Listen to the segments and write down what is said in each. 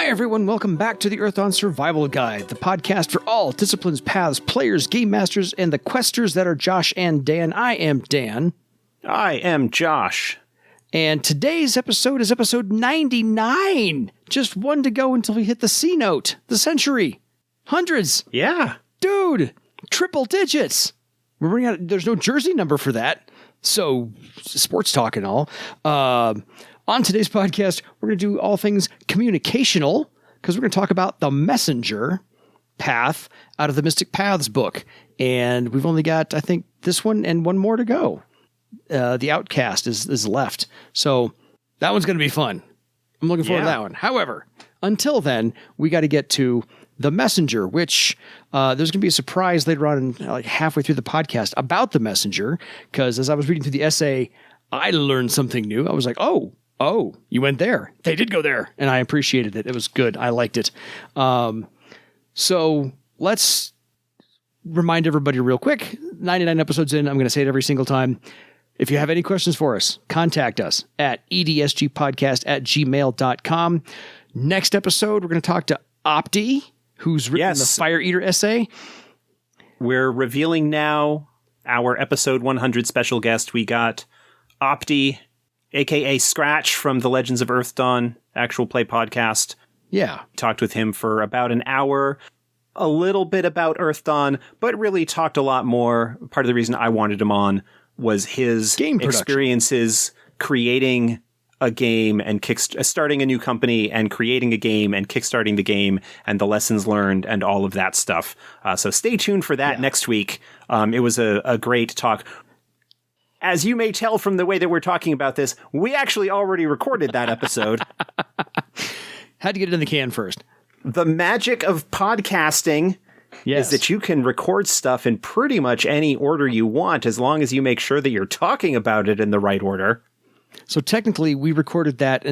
Hi everyone, welcome back to the Earthdawn Survival Guide, the podcast for all disciplines, paths, players, game masters, and the questers that are Josh and Dan. I am Dan. I am Josh. And today's episode is episode 99. Just one to go until we hit the C note, the century. Hundreds. Yeah. Dude, triple digits. We're running out. There's no jersey number for that. So, sports talk and all. On today's podcast, we're going to do all things communicational because we're going to talk about the messenger path out of the Mystic Paths book. And we've only got, I think, this one and one more to go. The Outcast is left. So that one's going to be fun. I'm looking forward to that one. However, until then, we got to get to the messenger, which there's going to be a surprise later on, like halfway through the podcast about the messenger. Because as I was reading through the essay, I learned something new. I was like, oh, you went there. They did go there. And I appreciated it. It was good. I liked it. So let's remind everybody real quick. 99 episodes in. I'm going to say it every single time. If you have any questions for us, contact us at edsgpodcast@gmail.com. Next episode, we're going to talk to Opti, who's written the Fire Eater essay. We're revealing now our episode 100 special guest. We got Opti, a.k.a. Scratch from the Legends of Earthdawn actual play podcast. Yeah. Talked with him for about an hour, a little bit about Earthdawn, but really talked a lot more. Part of the reason I wanted him on was his experiences creating a game and starting a new company and creating a game and kickstarting the game and the lessons learned and all of that stuff. So stay tuned for that next week. It was a great talk. As you may tell from the way that we're talking about this, we actually already recorded that episode. Had to get it in the can first. The magic of podcasting is that you can record stuff in pretty much any order you want, as long as you make sure that you're talking about it in the right order. So technically, we recorded that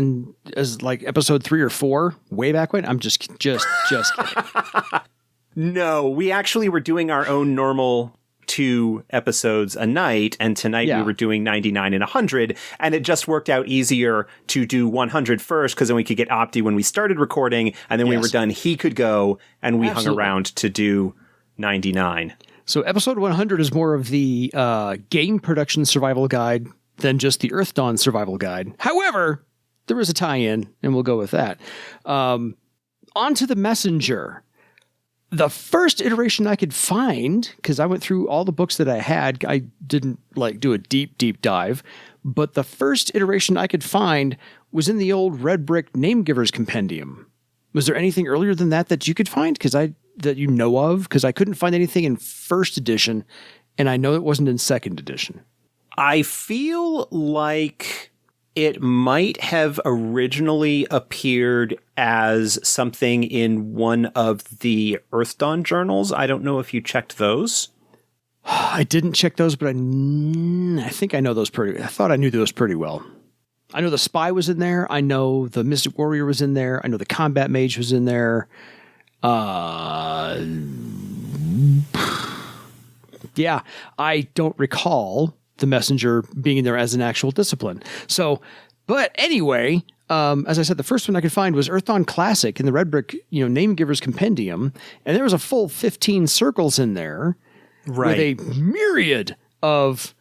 as like episode 3 or 4 way back when. I'm just kidding. No, we actually were doing our own normal 2 episodes a night, and tonight we were doing 99 and 100, and it just worked out easier to do 100 first, because then we could get Opti when we started recording, and then we were done, he could go, and we hung around to do 99. So episode 100 is more of the game production survival guide than just the Earthdawn survival guide. However, there is a tie-in, and we'll go with that. On to the messenger. The first iteration I could find, because I went through all the books that I had, I didn't do a deep dive, but the first iteration I could find was in the old RedBrick Namegiver's Compendium. Was there anything earlier than that you could find? That you know of? Because I couldn't find anything in first edition, and I know it wasn't in second edition. I feel like it might have originally appeared as something in one of the Earthdawn journals. I don't know if you checked those. I didn't check those, but I think I know those I thought I knew those pretty well. I know the Spy was in there. I know the Mystic Warrior was in there. I know the Combat Mage was in there. Yeah, I don't recall the messenger being in there as an actual discipline. So, but anyway, as I said, the first one I could find was Earthdawn Classic in the RedBrick, Namegiver's Compendium, and there was a full 15 circles in there, with a myriad of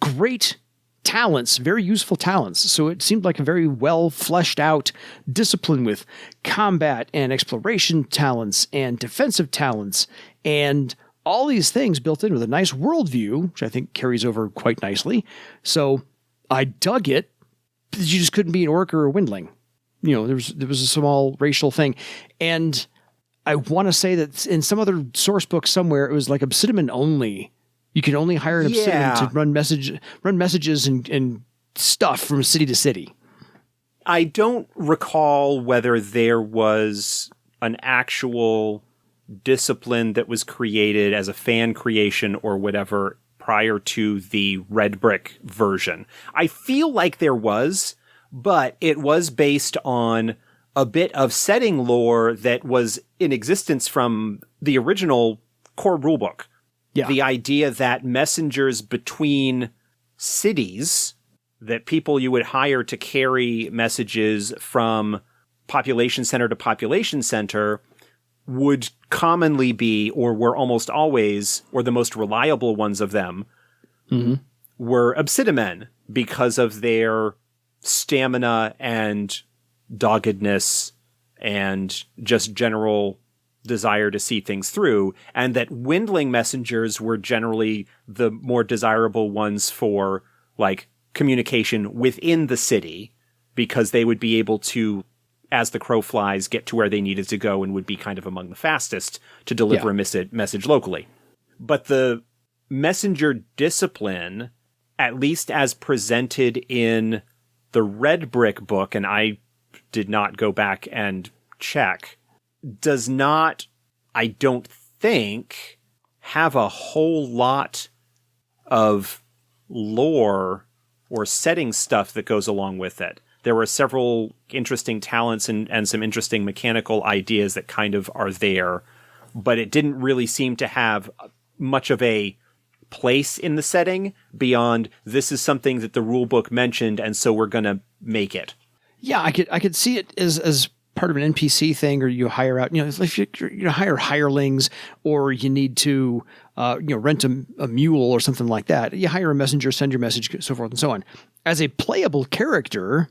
great talents, very useful talents. So it seemed like a very well fleshed out discipline with combat and exploration talents and defensive talents and all these things built in with a nice worldview, which I think carries over quite nicely. So I dug it. You just couldn't be an orc or a windling. There was a small racial thing. And I want to say that in some other source book somewhere, it was like obsidiman only. You can only hire an obsidian to run messages and stuff from city to city. I don't recall whether there was an actual discipline that was created as a fan creation or whatever prior to the RedBrick version. I feel like there was, but it was based on a bit of setting lore that was in existence from the original core rulebook. Yeah. The idea that messengers between cities, that people you would hire to carry messages from population center to population center would commonly be, or were almost always, or the most reliable ones of them, were obsidiman because of their stamina and doggedness and just general desire to see things through, and that windling messengers were generally the more desirable ones for like communication within the city, because they would be able to, as the crow flies, get to where they needed to go and would be kind of among the fastest to deliver a message locally. But the messenger discipline, at least as presented in the RedBrick book, and I did not go back and check, does not, I don't think, have a whole lot of lore or setting stuff that goes along with it. There were several interesting talents and some interesting mechanical ideas that kind of are there, but it didn't really seem to have much of a place in the setting beyond this is something that the rule book mentioned, and so we're going to make it. Yeah, I could see it as part of an NPC thing, or you hire out, if you hire hirelings, or you need to, rent a mule or something like that. You hire a messenger, send your message, so forth and so on. As a playable character,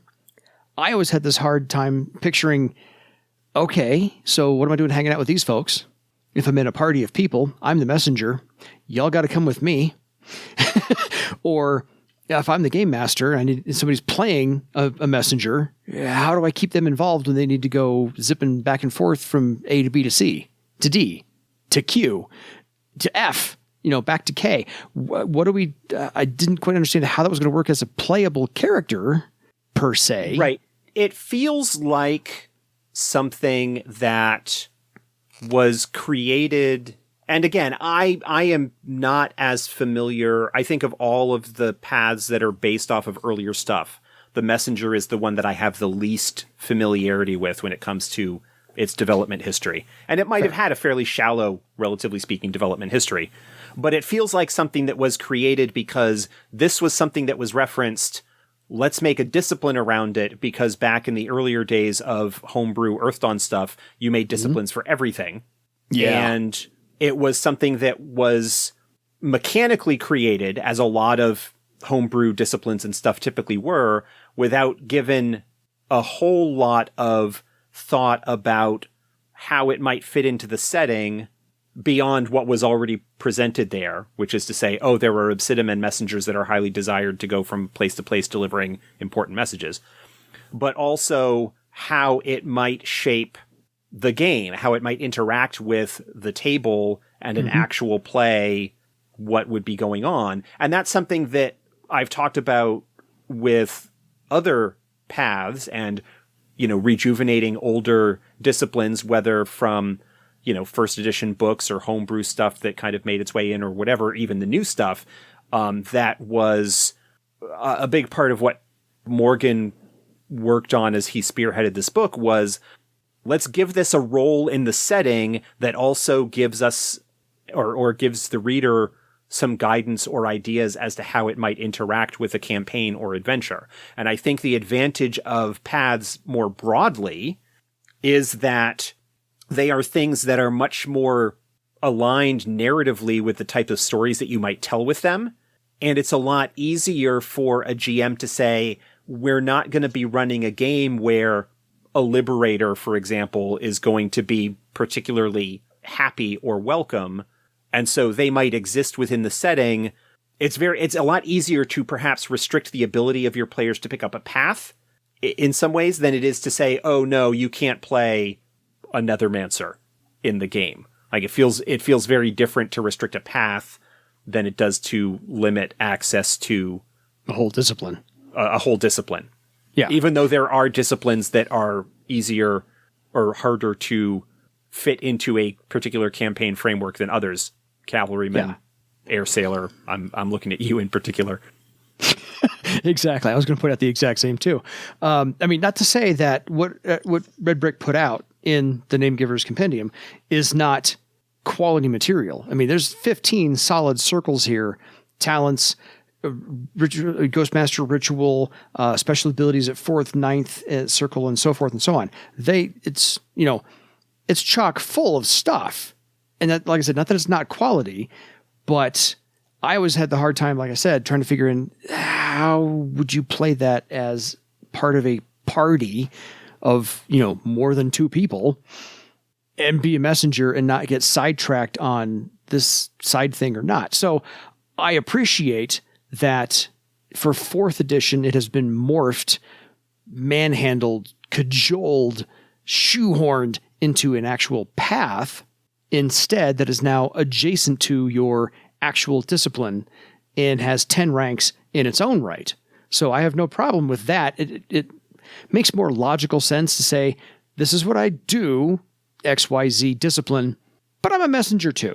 I always had this hard time picturing, okay, so what am I doing hanging out with these folks? If I'm in a party of people, I'm the messenger. Y'all got to come with me. Or if I'm the game master and somebody's playing a messenger, how do I keep them involved when they need to go zipping back and forth from A to B to C to D to Q to F, back to K? What do we? I didn't quite understand how that was going to work as a playable character per se. Right. It feels like something that was created. And again, I am not as familiar. I think of all of the paths that are based off of earlier stuff, the messenger is the one that I have the least familiarity with when it comes to its development history. And it might have had a fairly shallow, relatively speaking, development history. But it feels like something that was created because this was something that was referenced. Let's make a discipline around it, because back in the earlier days of homebrew Earthdawn stuff, you made disciplines for everything. Yeah. And it was something that was mechanically created, as a lot of homebrew disciplines and stuff typically were, without given a whole lot of thought about how it might fit into the setting beyond what was already presented there, which is to say, there are obsidiman messengers that are highly desired to go from place to place delivering important messages, but also how it might shape the game, how it might interact with the table and an actual play, what would be going on. And that's something that I've talked about with other paths and, rejuvenating older disciplines, whether from, first edition books or homebrew stuff that kind of made its way in, or whatever, even the new stuff. That was a big part of what Morgan worked on as he spearheaded this book, was let's give this a role in the setting that also gives us or gives the reader some guidance or ideas as to how it might interact with a campaign or adventure. And I think the advantage of paths more broadly is that they are things that are much more aligned narratively with the type of stories that you might tell with them. And it's a lot easier for a GM to say, we're not going to be running a game where a liberator, for example, is going to be particularly happy or welcome. And so they might exist within the setting. It's a lot easier to perhaps restrict the ability of your players to pick up a path in some ways than it is to say, oh no, you can't play a Nethermancer in the game. Like it feels very different to restrict a path than it does to limit access to a whole discipline. A whole discipline. Yeah. Even though there are disciplines that are easier or harder to fit into a particular campaign framework than others. Cavalryman, air sailor. I'm looking at you in particular. Exactly. I was going to point out the exact same too. Not to say that what RedBrick put out in the Namegiver's Compendium is not quality material. I mean, there's 15 solid circles here, talents, Ghostmaster ritual, special abilities at 4th, 9th circle, and so forth and so on. It's chock full of stuff. And that, like I said, not that it's not quality, but I always had the hard time, like I said, trying to figure in how would you play that as part of a party of, more than 2 people and be a messenger and not get sidetracked on this side thing or not. So I appreciate that for 4th edition, it has been morphed, manhandled, cajoled, shoehorned into an actual path instead that is now adjacent to your actual discipline and has 10 ranks in its own right. So I have no problem with that. It makes more logical sense to say, this is what I do, XYZ discipline, but I'm a messenger too.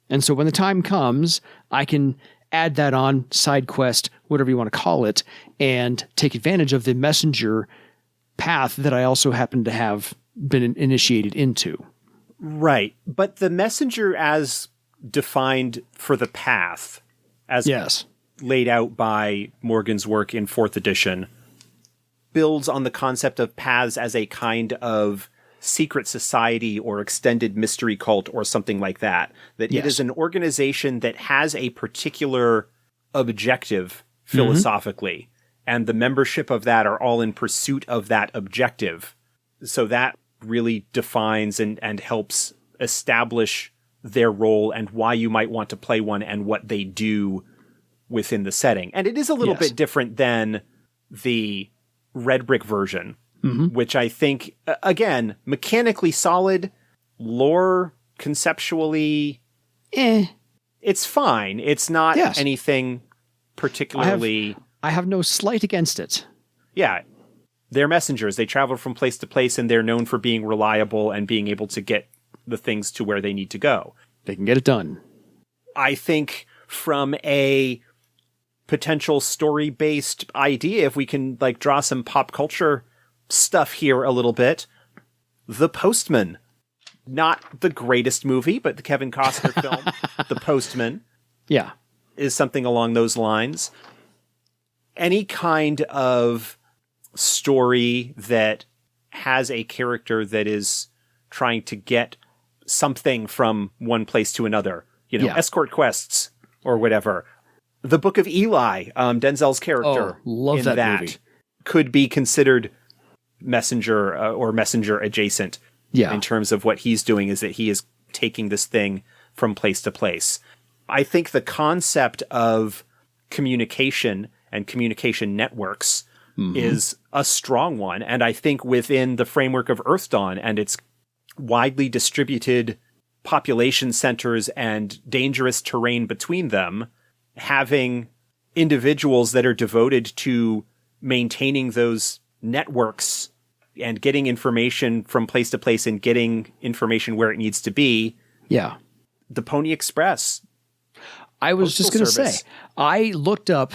And so when the time comes, I can add that on, side quest, whatever you want to call it, and take advantage of the messenger path that I also happen to have been initiated into. Right. But the messenger as defined for the path, as laid out by Morgan's work in 4th edition, builds on the concept of paths as a kind of secret society or extended mystery cult or something like that. That it is an organization that has a particular objective philosophically, and the membership of that are all in pursuit of that objective. So that really defines and helps establish their role and why you might want to play one and what they do within the setting. And it is a little bit different than the RedBrick version, which I think, again, mechanically solid, lore conceptually, it's fine. It's not anything particularly... I have no slight against it. Yeah. They're messengers. They travel from place to place, and they're known for being reliable and being able to get the things to where they need to go. They can get it done. I think from a potential story-based idea, if we can draw some pop culture stuff here a little bit, The Postman. Not the greatest movie, but the Kevin Costner film, The Postman. Yeah. Is something along those lines. Any kind of story that has a character that is trying to get something from one place to another, escort quests or whatever. The Book of Eli, Denzel's character love in that movie. Could be considered messenger or messenger adjacent in terms of what he's doing, is that he is taking this thing from place to place. I think the concept of communication and communication networks is a strong one. And I think within the framework of Earth Dawn and its widely distributed population centers and dangerous terrain between them, having individuals that are devoted to maintaining those networks and getting information from place to place and getting information where it needs to be. Yeah. The Pony Express. I was just going to say, I looked up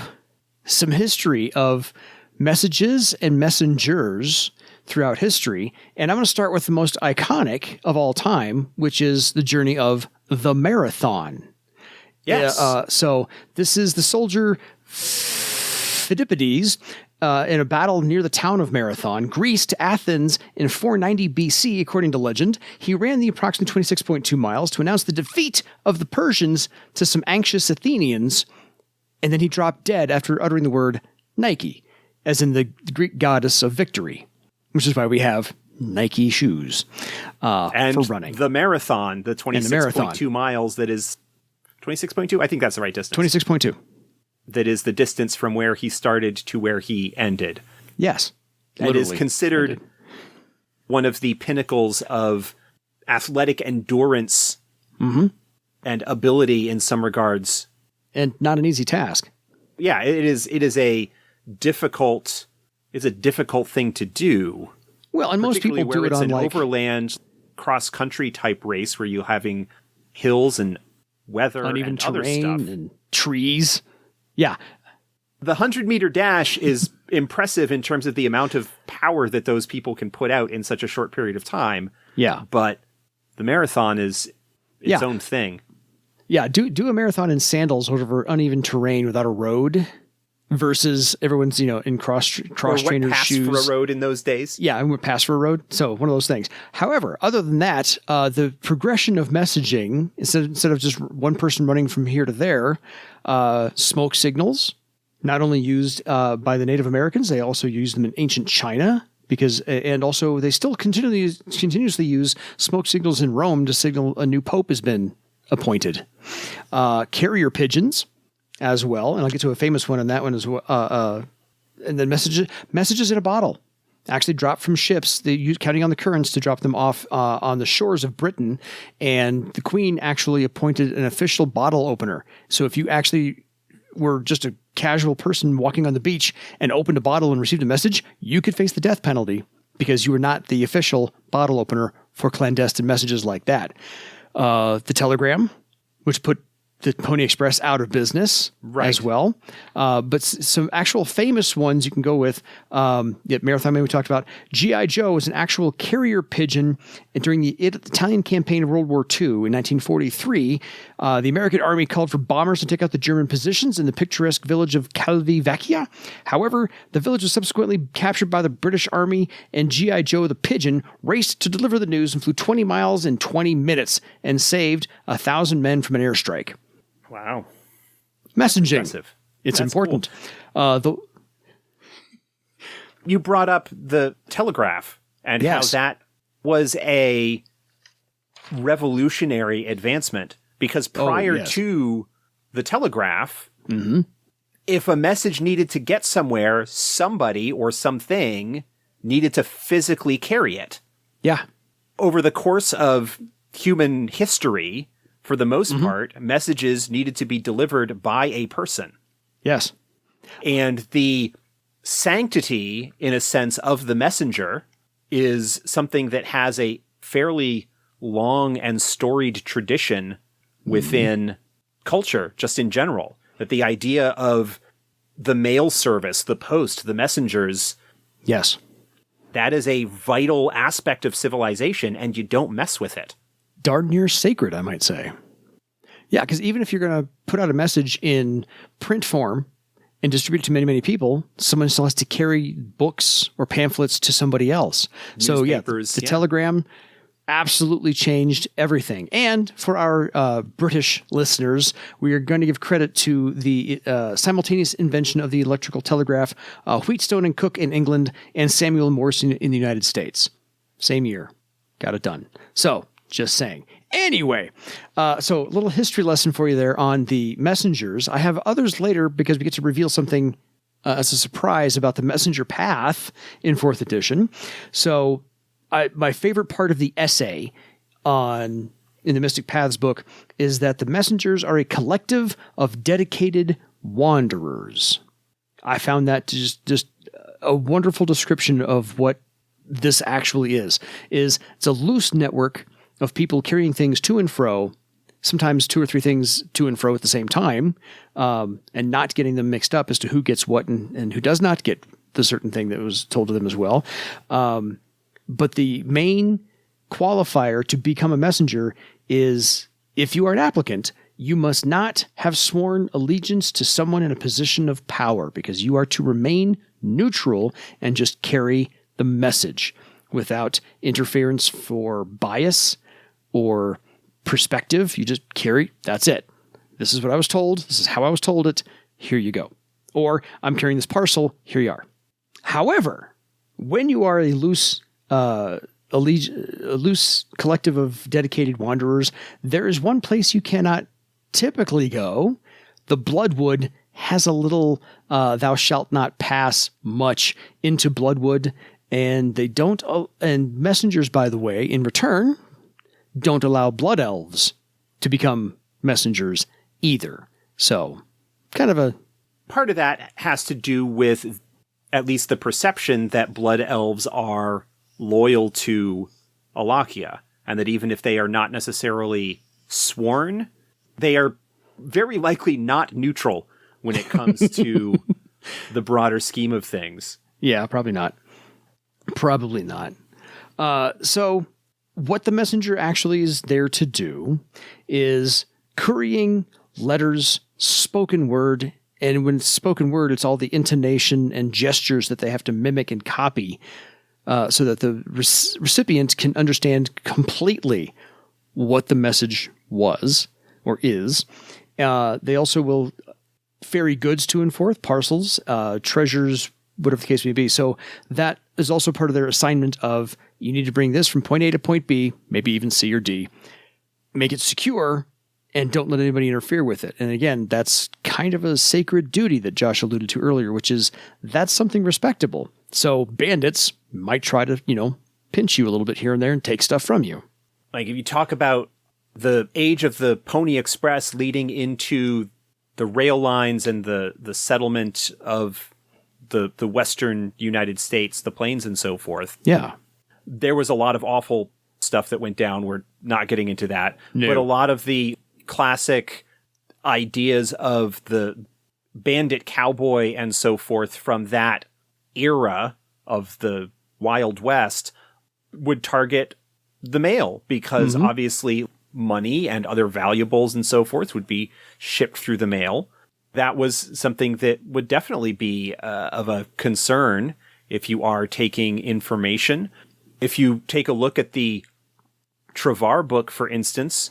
some history of messages and messengers throughout history, and I'm going to start with the most iconic of all time, which is the journey of the Marathon. Yes. So this is the soldier Phidippides in a battle near the town of Marathon, Greece, to Athens in 490 BC, according to legend. He ran the approximately 26.2 miles to announce the defeat of the Persians to some anxious Athenians, and then he dropped dead after uttering the word Nike, as in the Greek goddess of victory, which is why we have Nike shoes and for running. The marathon, the 26.2 miles, that is 26.2? I think that's the right distance. 26.2. That is the distance from where he started to where he ended. Yes. It is considered one of the pinnacles of athletic endurance and ability in some regards. And not an easy task. Yeah, it is a difficult thing to do. Well, and most people do it on an overland cross-country type race where you're having hills and weather uneven and terrain other stuff. And trees. Yeah. The 100-meter dash is impressive in terms of the amount of power that those people can put out in such a short period of time. Yeah. But the marathon is its own thing. Yeah, do a marathon in sandals over uneven terrain without a road versus everyone's, in cross trainers shoes. For a road in those days. Yeah, and went past for a road. So one of those things. However, other than that, the progression of messaging, instead of just one person running from here to there, smoke signals, not only used by the Native Americans, they also used them in ancient China. And also they still continuously use smoke signals in Rome to signal a new pope has been appointed. Carrier pigeons as well, and I'll get to a famous one on that one as well. And then messages in a bottle, actually dropped from ships. They use counting on the currents to drop them off on the shores of Britain, and the Queen actually appointed an official bottle opener. So if you actually were just a casual person walking on the beach and opened a bottle and received a message, you could face the death penalty because you were not the official bottle opener for clandestine messages like that. The telegram, which put the Pony Express out of business as well. But some actual famous ones you can go with. Marathon Man we talked about. G.I. Joe was an actual carrier pigeon during the Italian campaign of World War II in 1943. The American Army called for bombers to take out the German positions in the picturesque village of Calvi Vecchia. However, the village was subsequently captured by the British Army, and G.I. Joe the pigeon raced to deliver the news and flew 20 miles in 20 minutes and saved 1,000 men from an airstrike. Wow. Messaging. Impressive. It's That's important. Cool. You brought up the telegraph and how that was a revolutionary advancement because prior to the telegraph, if a message needed to get somewhere, somebody or something needed to physically carry it. Yeah. Over the course of human history, for the most part, messages needed to be delivered by a person. Yes. And the sanctity, in a sense, of the messenger is something that has a fairly long and storied tradition within culture, just in general. That the idea of the mail service, the post, the messengers. Yes. That is a vital aspect of civilization, and you don't mess with it. Darn near sacred, I might say. Yeah, because even if you're going to put out a message in print form and distribute it to many, many people, someone still has to carry books or pamphlets to somebody else. So the telegram absolutely changed everything. And for our British listeners, we are going to give credit to the simultaneous invention of the electrical telegraph, Wheatstone and Cook in England, and Samuel Morse in the United States. Same year. Got it done. So, just saying. Anyway, so a little history lesson for you there on the messengers. I have others later because we get to reveal something as a surprise about the messenger path in 4th edition. So my favorite part of the essay in the Mystic Paths book is that the messengers are a collective of dedicated wanderers. I found that just a wonderful description of what this actually is. It's a loose network of people carrying things to and fro, sometimes 2 or 3 things to and fro at the same time, and not getting them mixed up as to who gets what and who does not get the certain thing that was told to them as well. But the main qualifier to become a messenger is if you are an applicant, you must not have sworn allegiance to someone in a position of power because you are to remain neutral and just carry the message without interference for bias or perspective. You just carry, that's it. This is what I was told. This is how I was told it. Here you go. Or I'm carrying this parcel. Here you are. However, when you are a loose collective of dedicated wanderers, there is one place you cannot typically go. The Bloodwood has a little thou shalt not pass much into Bloodwood, and they don't, and messengers, by the way, in return, don't allow blood elves to become messengers either. So, kind of a... Part of that has to do with at least the perception that blood elves are loyal to Alakia, and that even if they are not necessarily sworn, they are very likely not neutral when it comes to the broader scheme of things. Yeah, probably not. Probably not. So what the messenger actually is there to do is currying letters, spoken word. And when it's spoken word, it's all the intonation and gestures that they have to mimic and copy so that the recipient can understand completely what the message was or is. They also will ferry goods to and forth, parcels, treasures, whatever the case may be. So that is also part of their assignment of you need to bring this from point A to point B, maybe even C or D, make it secure, and don't let anybody interfere with it. And again, that's kind of a sacred duty that Josh alluded to earlier, which is that's something respectable. So bandits might try to, pinch you a little bit here and there and take stuff from you. Like if you talk about the age of the Pony Express leading into the rail lines and the settlement of the western United States, the plains and so forth. Yeah. There was a lot of awful stuff that went down. We're not getting into that. No. But a lot of the classic ideas of the bandit cowboy and so forth from that era of the Wild West would target the mail because obviously money and other valuables and so forth would be shipped through the mail. That was something that would definitely be of a concern if you are taking information. If you take a look at the Travar book, for instance,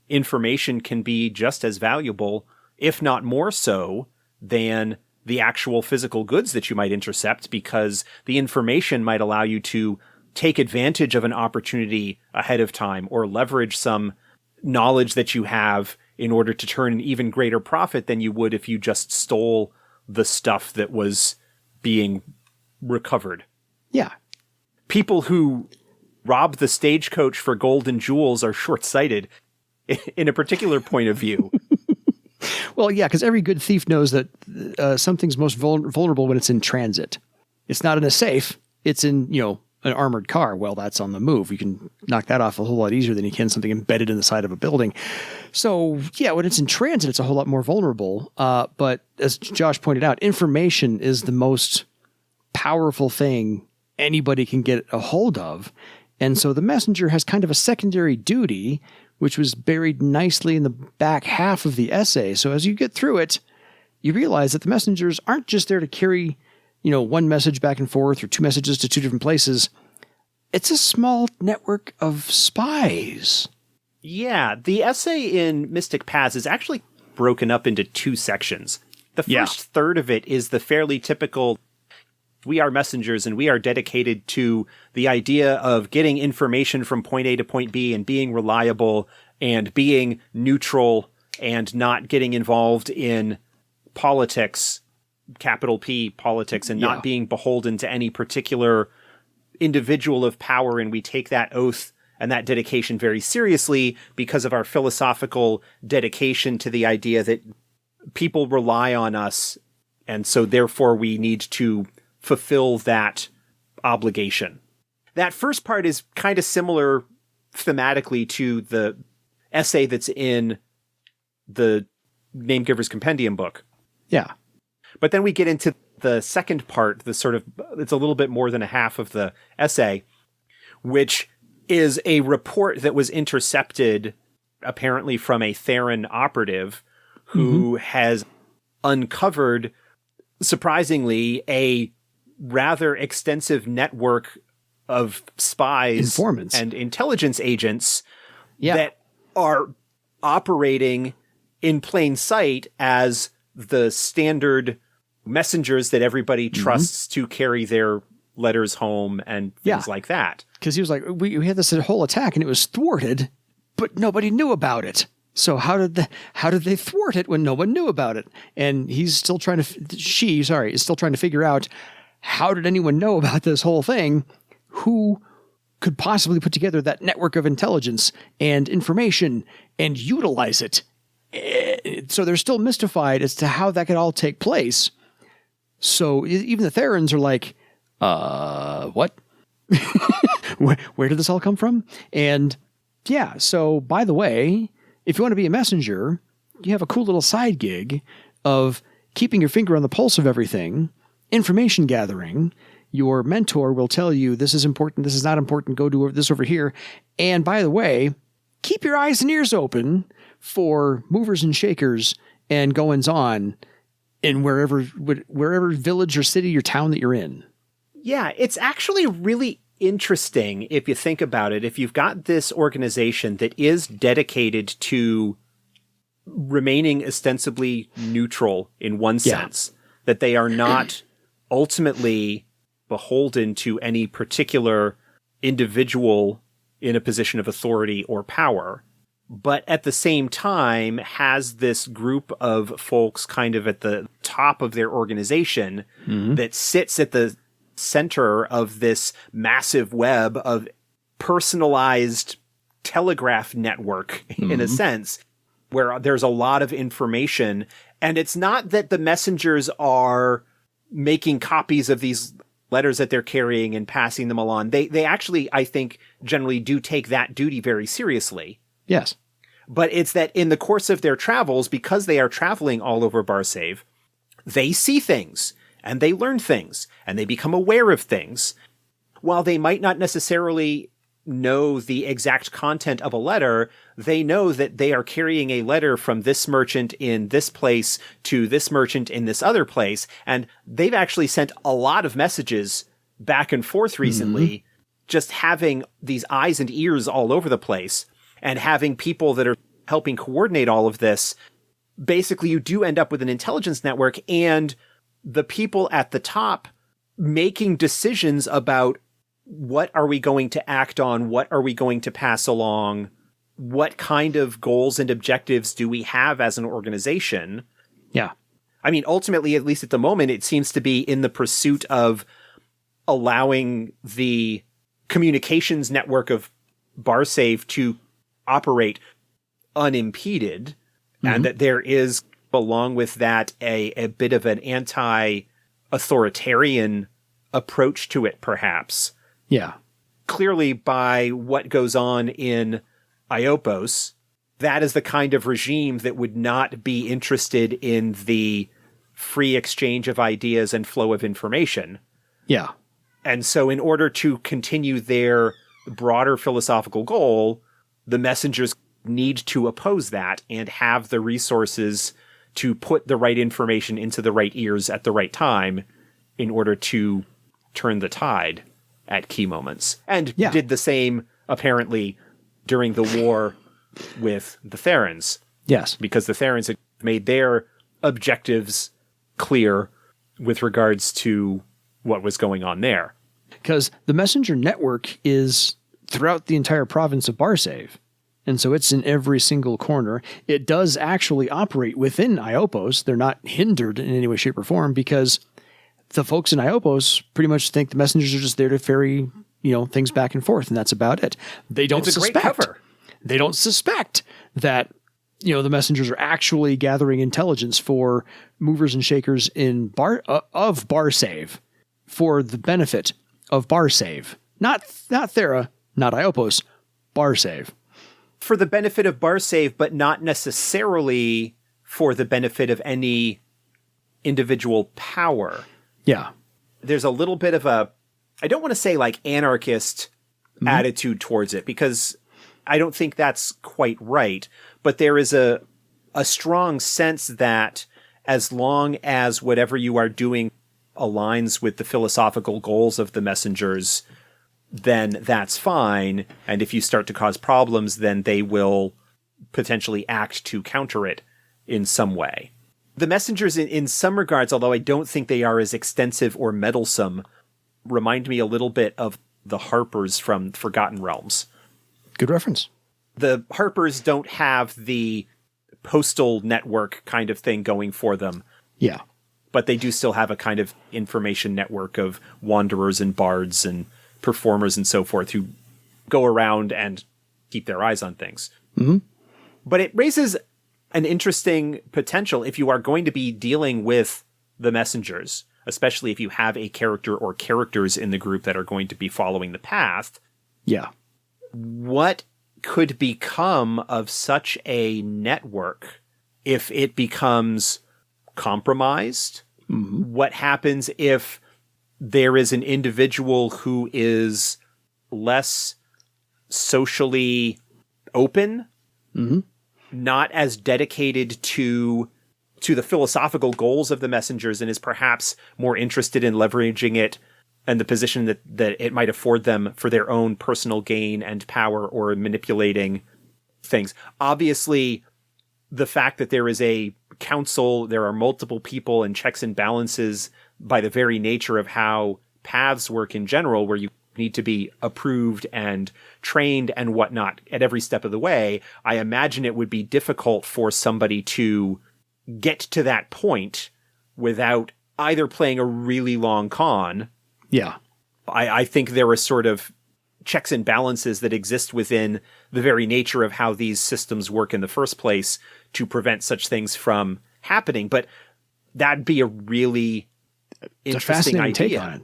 information can be just as valuable, if not more so, than the actual physical goods that you might intercept, because the information might allow you to take advantage of an opportunity ahead of time or leverage some knowledge that you have in order to turn an even greater profit than you would if you just stole the stuff that was being recovered. Yeah. People who rob the stagecoach for gold and jewels are short-sighted in a particular point of view. Well, yeah, because every good thief knows that something's most vulnerable when it's in transit. It's not in a safe. It's in, an armored car. Well, that's on the move. You can knock that off a whole lot easier than you can something embedded in the side of a building. So, yeah, when it's in transit, it's a whole lot more vulnerable. But as Josh pointed out, information is the most powerful thing anybody can get a hold of. And so the messenger has kind of a secondary duty, which was buried nicely in the back half of the essay. So as you get through it, you realize that the messengers aren't just there to carry, one message back and forth or two messages to two different places. It's a small network of spies. Yeah, the essay in Mystic Paths is actually broken up into two sections. The first third of it is the fairly typical, we are messengers and we are dedicated to the idea of getting information from point A to point B and being reliable and being neutral and not getting involved in politics, capital P politics, and not being beholden to any particular individual of power. And we take that oath and that dedication very seriously because of our philosophical dedication to the idea that people rely on us. And so therefore we need to fulfill that obligation. That first part is kind of similar thematically to the essay that's in the Namegiver's Compendium book. Yeah. But then we get into the second part, it's a little bit more than a half of the essay, which is a report that was intercepted apparently from a Theron operative who has uncovered, surprisingly, a rather extensive network of spies, informants, and intelligence agents that are operating in plain sight as the standard messengers that everybody trusts to carry their letters home and things like that. Because he was like, we had this whole attack and it was thwarted, but nobody knew about it. So how did they thwart it when no one knew about it? And he's still trying to, is still trying to figure out, how did anyone know about this whole thing? Who could possibly put together that network of intelligence and information and utilize it? So they're still mystified as to how that could all take place. So even the Therans are like, what? Where did this all come from? And yeah, so by the way, if you want to be a messenger, you have a cool little side gig of keeping your finger on the pulse of everything, information gathering. Your mentor will tell you this is important, this is not important, go do this over here. And by the way, keep your eyes and ears open for movers and shakers and goings on in wherever village or city or town that you're in. Yeah, it's actually really interesting if you think about it. If you've got this organization that is dedicated to remaining ostensibly neutral in one sense, that they are not ultimately beholden to any particular individual in a position of authority or power, but at the same time has this group of folks kind of at the top of their organization that sits at the center of this massive web of personalized telegraph network, in a sense, where there's a lot of information. And it's not that the messengers are making copies of these letters that they're carrying and passing them along. They actually, I think, generally do take that duty very seriously. Yes. But it's that in the course of their travels, because they are traveling all over Barsaive, they see things and they learn things and they become aware of things. While they might not necessarily know the exact content of a letter, they know that they are carrying a letter from this merchant in this place to this merchant in this other place. And they've actually sent a lot of messages back and forth recently, just having these eyes and ears all over the place and having people that are helping coordinate all of this. Basically, you do end up with an intelligence network and the people at the top making decisions about what are we going to act on? What are we going to pass along? What kind of goals and objectives do we have as an organization? Yeah. I mean, ultimately, at least at the moment, it seems to be in the pursuit of allowing the communications network of Barsaive to operate unimpeded, and that there is, along with that, a bit of an anti-authoritarian approach to it, perhaps. Yeah. Clearly, by what goes on in Iopos, that is the kind of regime that would not be interested in the free exchange of ideas and flow of information. Yeah. And so in order to continue their broader philosophical goal, the messengers need to oppose that and have the resources to put the right information into the right ears at the right time in order to turn the tide at key moments. And did the same, apparently, during the war with the Therans. Yes. Because the Therans had made their objectives clear with regards to what was going on there. Because the messenger network is throughout the entire province of Barsaive. And so it's in every single corner. It does actually operate within Iopos. They're not hindered in any way, shape, or form because the folks in Iopos pretty much think the messengers are just there to ferry, things back and forth, and that's about it. They don't suspect. Great cover. They don't suspect that, the messengers are actually gathering intelligence for movers and shakers of Barsaive for the benefit of Barsaive. Not Thera, not Iopos, Barsaive. For the benefit of Barsaive, but not necessarily for the benefit of any individual power. Yeah. There's a little bit of I don't want to say like anarchist attitude towards it, because I don't think that's quite right. But there is a strong sense that as long as whatever you are doing aligns with the philosophical goals of the messengers, then that's fine. And if you start to cause problems, then they will potentially act to counter it in some way. The messengers, in some regards, although I don't think they are as extensive or meddlesome, remind me a little bit of the Harpers from Forgotten Realms. Good reference. The Harpers don't have the postal network kind of thing going for them. Yeah. But they do still have a kind of information network of wanderers and bards and performers and so forth who go around and keep their eyes on things. But it raises an interesting potential if you are going to be dealing with the messengers, especially if you have a character or characters in the group that are going to be following the path. Yeah. What could become of such a network if it becomes compromised? What happens if there is an individual who is less socially open, not as dedicated to the philosophical goals of the messengers, and is perhaps more interested in leveraging it and the position that it might afford them for their own personal gain and power, or manipulating things. Obviously, the fact that there is a council, there are multiple people and checks and balances by the very nature of how paths work in general, where you need to be approved and trained and whatnot at every step of the way. I imagine it would be difficult for somebody to get to that point without either playing a really long con. Yeah. I think there are sort of checks and balances that exist within the very nature of how these systems work in the first place to prevent such things from happening. But that'd be a really interesting idea. Take on it.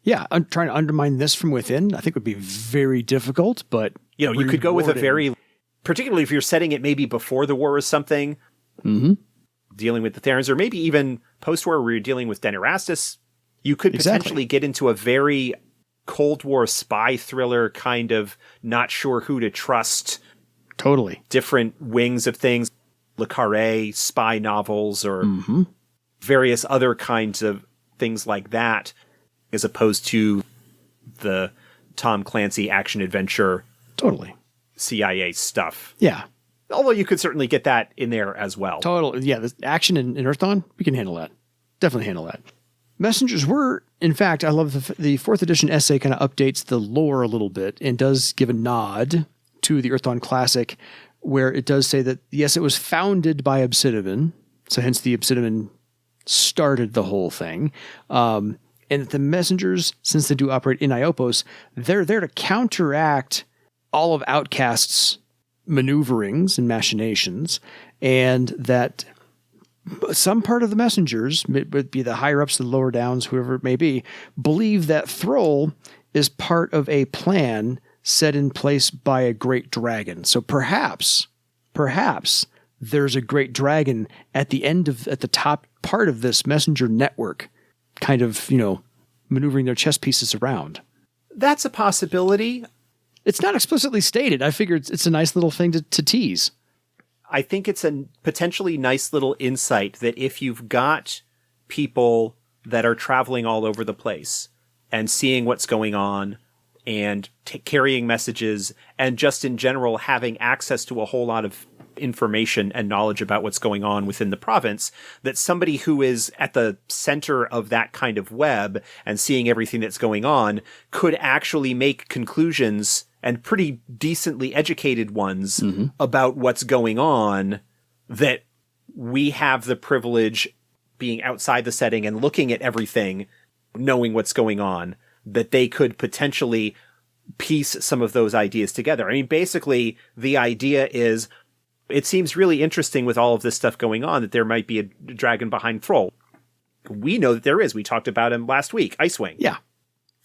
Yeah, I'm trying to undermine this from within, I think would be very difficult, but you could go with a very, particularly if you're setting it maybe before the war or something, dealing with the Therans, or maybe even post-war where you're dealing with Denerastus, you could potentially get into a very Cold War spy thriller kind of not sure who to trust. Totally. Different wings of things, Le Carré, spy novels, or various other kinds of things like that, as opposed to the Tom Clancy action-adventure totally CIA stuff. Yeah. Although you could certainly get that in there as well. Totally. Yeah, the action in Earth Dawn, we can handle that. Definitely handle that. Messengers were, in fact, I love the 4th edition essay kind of updates the lore a little bit and does give a nod to the Earth Dawn Classic, where it does say that, yes, it was founded by obsidiman, so hence the obsidiman started the whole thing. And that the messengers, since they do operate in Iopos, they're there to counteract all of Outcast's maneuverings and machinations, and that some part of the messengers, it would be the higher ups, the lower downs, whoever it may be, believe that Thrall is part of a plan set in place by a great dragon. So perhaps there's a great dragon at the top part of this messenger network, kind of, maneuvering their chess pieces around. That's a possibility. It's not explicitly stated. I figured it's a nice little thing to tease. I think it's a potentially nice little insight that if you've got people that are traveling all over the place and seeing what's going on and carrying messages and just in general having access to a whole lot of information and knowledge about what's going on within the province, that somebody who is at the center of that kind of web and seeing everything that's going on could actually make conclusions, and pretty decently educated ones, about what's going on, that we have the privilege, being outside the setting and looking at everything, knowing what's going on, that they could potentially piece some of those ideas together. I mean, basically, the idea is, it seems really interesting with all of this stuff going on that there might be a dragon behind Thrall. We know that there is. We talked about him last week, Icewing. Yeah.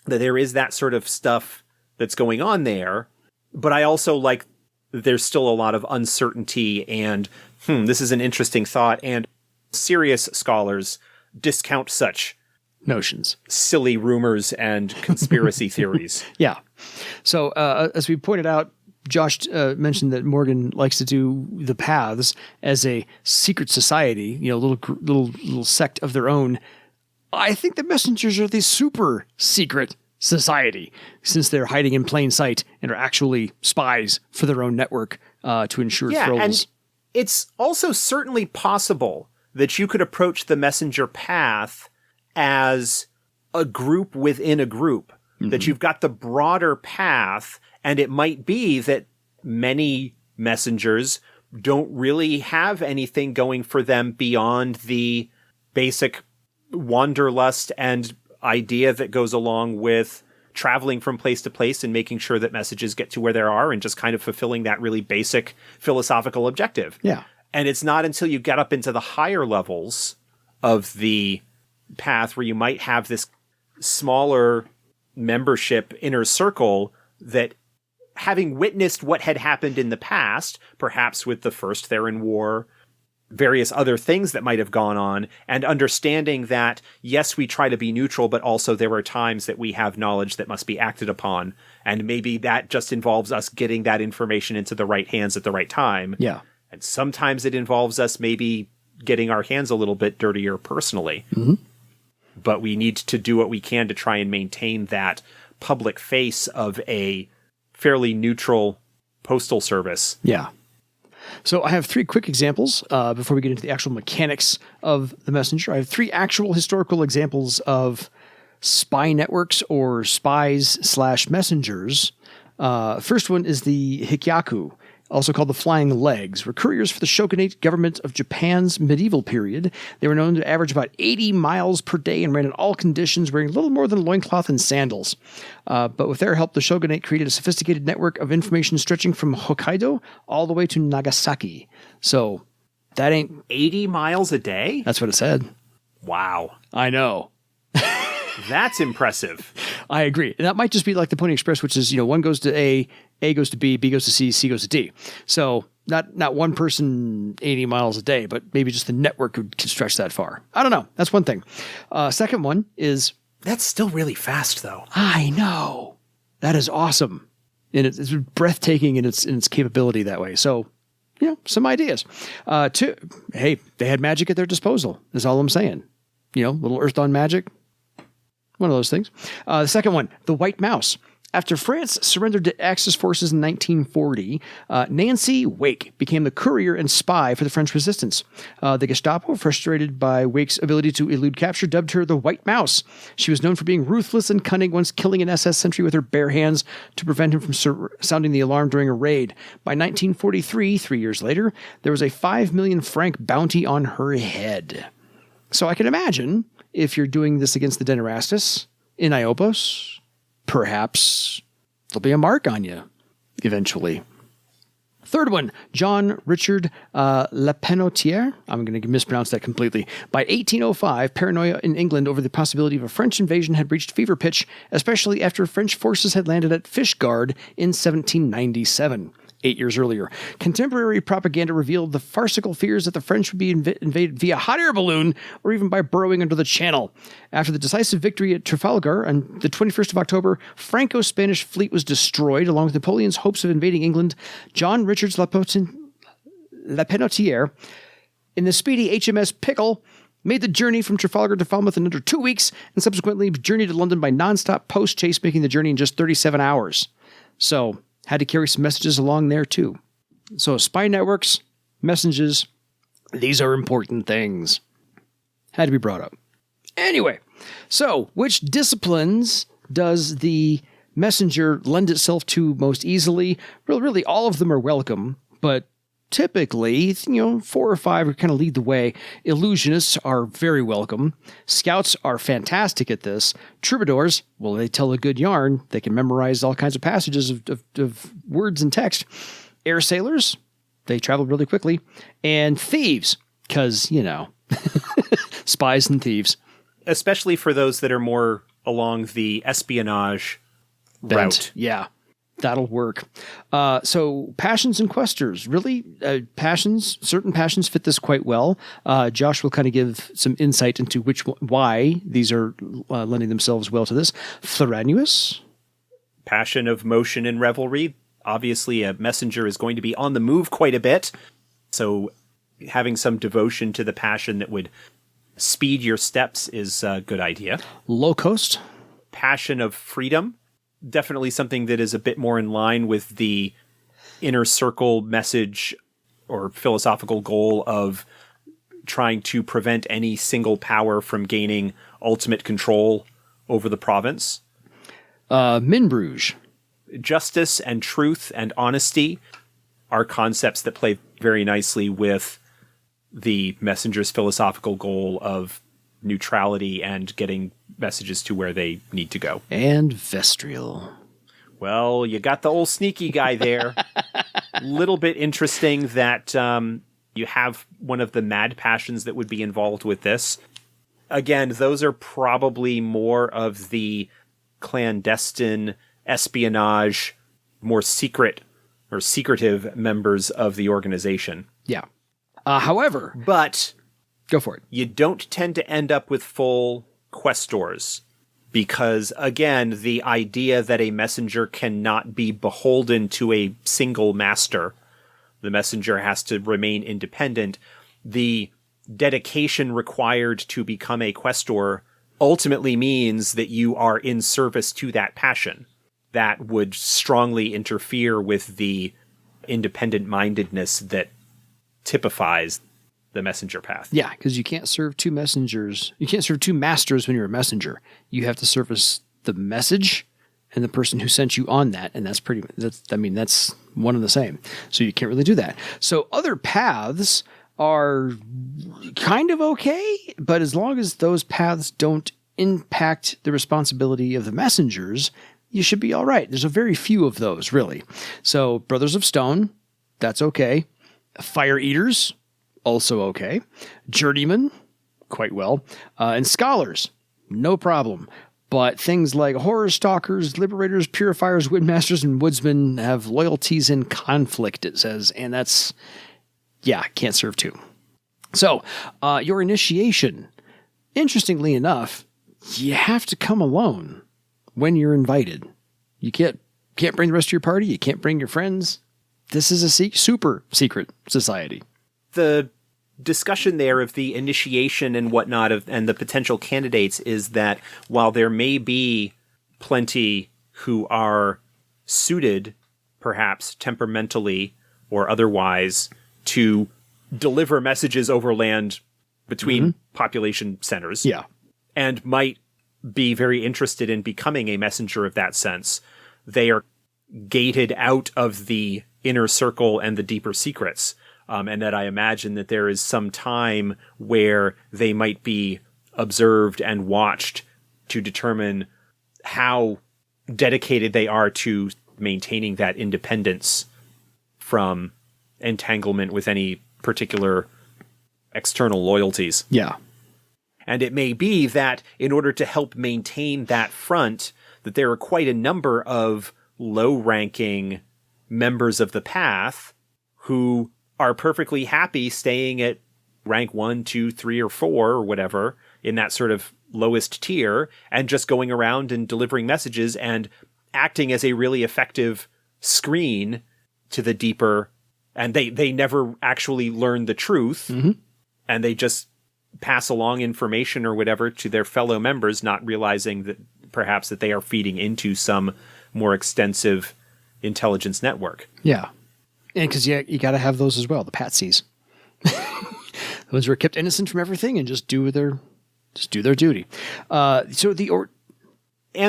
That there is that sort of stuff that's going on there. But I also like that there's still a lot of uncertainty and, this is an interesting thought. And serious scholars discount such notions, silly rumors and conspiracy theories. Yeah. So as we pointed out, Josh mentioned that Morgan likes to do the paths as a secret society, little sect of their own. I think the messengers are the super secret society, since they're hiding in plain sight and are actually spies for their own network to ensure Thrall's. And it's also certainly possible that you could approach the messenger path as a group within a group, that you've got the broader path. And it might be that many messengers don't really have anything going for them beyond the basic wanderlust and idea that goes along with traveling from place to place and making sure that messages get to where they are and just kind of fulfilling that really basic philosophical objective. Yeah. And it's not until you get up into the higher levels of the path where you might have this smaller membership inner circle that, having witnessed what had happened in the past, perhaps with the First Theran War, various other things that might have gone on, and understanding that, yes, we try to be neutral, but also there are times that we have knowledge that must be acted upon. And maybe that just involves us getting that information into the right hands at the right time. Yeah. And sometimes it involves us maybe getting our hands a little bit dirtier personally. Mm-hmm. But we need to do what we can to try and maintain that public face of a fairly neutral postal service. Yeah. So I have 3 quick examples before we get into the actual mechanics of the messenger. I have 3 actual historical examples of spy networks or spies/messengers. First one is the Hikyaku, also called the Flying Legs, were couriers for the shogunate government of Japan's medieval period. They were known to average about 80 miles per day and ran in all conditions, wearing little more than a loincloth and sandals. But with their help, the shogunate created a sophisticated network of information stretching from Hokkaido all the way to Nagasaki. So that ain't 80 miles a day? That's what it said. Wow. I know. That's impressive. I agree. And that might just be like the Pony Express, which is, one goes to A goes to B goes to C goes to D. So not one person 80 miles a day, but maybe just the network could stretch that far. I don't know. That's one thing. Second one is... That's still really fast, though. I know. That is awesome. And it's breathtaking in its capability that way. So, some ideas. Two, hey, they had magic at their disposal, is all I'm saying. Little Earth Dawn magic. One of those things. The second one, the White Mouse. After France surrendered to Axis forces in 1940, Nancy Wake became the courier and spy for the French resistance. The Gestapo, frustrated by Wake's ability to elude capture, dubbed her the White Mouse. She was known for being ruthless and cunning, once killing an SS sentry with her bare hands to prevent him from sounding the alarm during a raid. By 1943, 3 years later, there was a 5 million franc bounty on her head. So I can imagine, if you're doing this against the Denerastus in Iopos, perhaps there'll be a mark on you eventually. Third one, John Richard Lepenotier. I'm going to mispronounce that completely. By 1805, paranoia in England over the possibility of a French invasion had reached fever pitch, especially after French forces had landed at Fishguard in 1797. 8 years earlier. Contemporary propaganda revealed the farcical fears that the French would be invaded via hot air balloon or even by burrowing under the Channel. After the decisive victory at Trafalgar on the 21st of October, Franco-Spanish fleet was destroyed along with Napoleon's hopes of invading England. John Richards Lepenotier, in the speedy HMS Pickle, made the journey from Trafalgar to Falmouth in under 2 weeks and subsequently journeyed to London by non-stop post chase, making the journey in just 37 hours. So... had to carry some messages along there too. So spy networks, messages, these are important things. Had to be brought up. Anyway, so which disciplines does the messenger lend itself to most easily? Well, really, all of them are welcome, but typically, 4 or 5 kind of lead the way. Illusionists are very welcome. Scouts are fantastic at this. Troubadours, well, they tell a good yarn. They can memorize all kinds of passages of words and text. Air sailors, they travel really quickly. And thieves, because, spies and thieves. Especially for those that are more along the espionage route. Yeah. That'll work. So passions and questers, really certain passions fit this quite well. Josh will kind of give some insight into why these are lending themselves well to this. Theranuous. Passion of motion and revelry. Obviously, a messenger is going to be on the move quite a bit. So having some devotion to the passion that would speed your steps is a good idea. Low cost. Passion of freedom. Definitely something that is a bit more in line with the inner circle message or philosophical goal of trying to prevent any single power from gaining ultimate control over the province. Minbruges. Justice and truth and honesty are concepts that play very nicely with the messenger's philosophical goal of neutrality and getting messages to where they need to go. And Vestrial. Well, you got the old sneaky guy there. Little bit interesting that you have one of the mad passions that would be involved with this. Again, those are probably more of the clandestine espionage, more secret or secretive members of the organization. Yeah. However, but go for it. You don't tend to end up with full questors because, again, the idea that a messenger cannot be beholden to a single master, the messenger has to remain independent. The dedication required to become a questor ultimately means that you are in service to that passion. That would strongly interfere with the independent-mindedness that typifies the messenger path. Yeah, because you can't serve two messengers. You can't serve two masters when you're a messenger. You have to service the message and the person who sent you on that, and that's one and the same. So you can't really do that. So other paths are kind of okay, but as long as those paths don't impact the responsibility of the messengers, you should be all right. There's a very few of those, really. So Brothers of Stone, that's okay. Fire Eaters, also okay. Journeymen, quite well. And Scholars, no problem. But things like Horror Stalkers, Liberators, Purifiers, Windmasters, and Woodsmen have loyalties in conflict, it says. And that's, can't serve two. So, your initiation, interestingly enough, you have to come alone when you're invited. You can't bring the rest of your party. You can't bring your friends. This is a super secret society. The discussion there of the initiation and whatnot and the potential candidates is that while there may be plenty who are suited, perhaps temperamentally or otherwise, to deliver messages overland between population centers, and might be very interested in becoming a messenger of that sense, they are gated out of the inner circle and the deeper secrets. And that I imagine that there is some time where they might be observed and watched to determine how dedicated they are to maintaining that independence from entanglement with any particular external loyalties. Yeah. And it may be that in order to help maintain that front, that there are quite a number of low-ranking members of the path who are perfectly happy staying at rank 1, 2, 3, or 4, or whatever, in that sort of lowest tier, and just going around and delivering messages and acting as a really effective screen to the deeper, and they never actually learn the truth, and they just pass along information or whatever to their fellow members, not realizing that perhaps that they are feeding into some more extensive intelligence network. Yeah. And because you got to have those as well, the patsies. The ones who are kept innocent from everything and just do their duty. And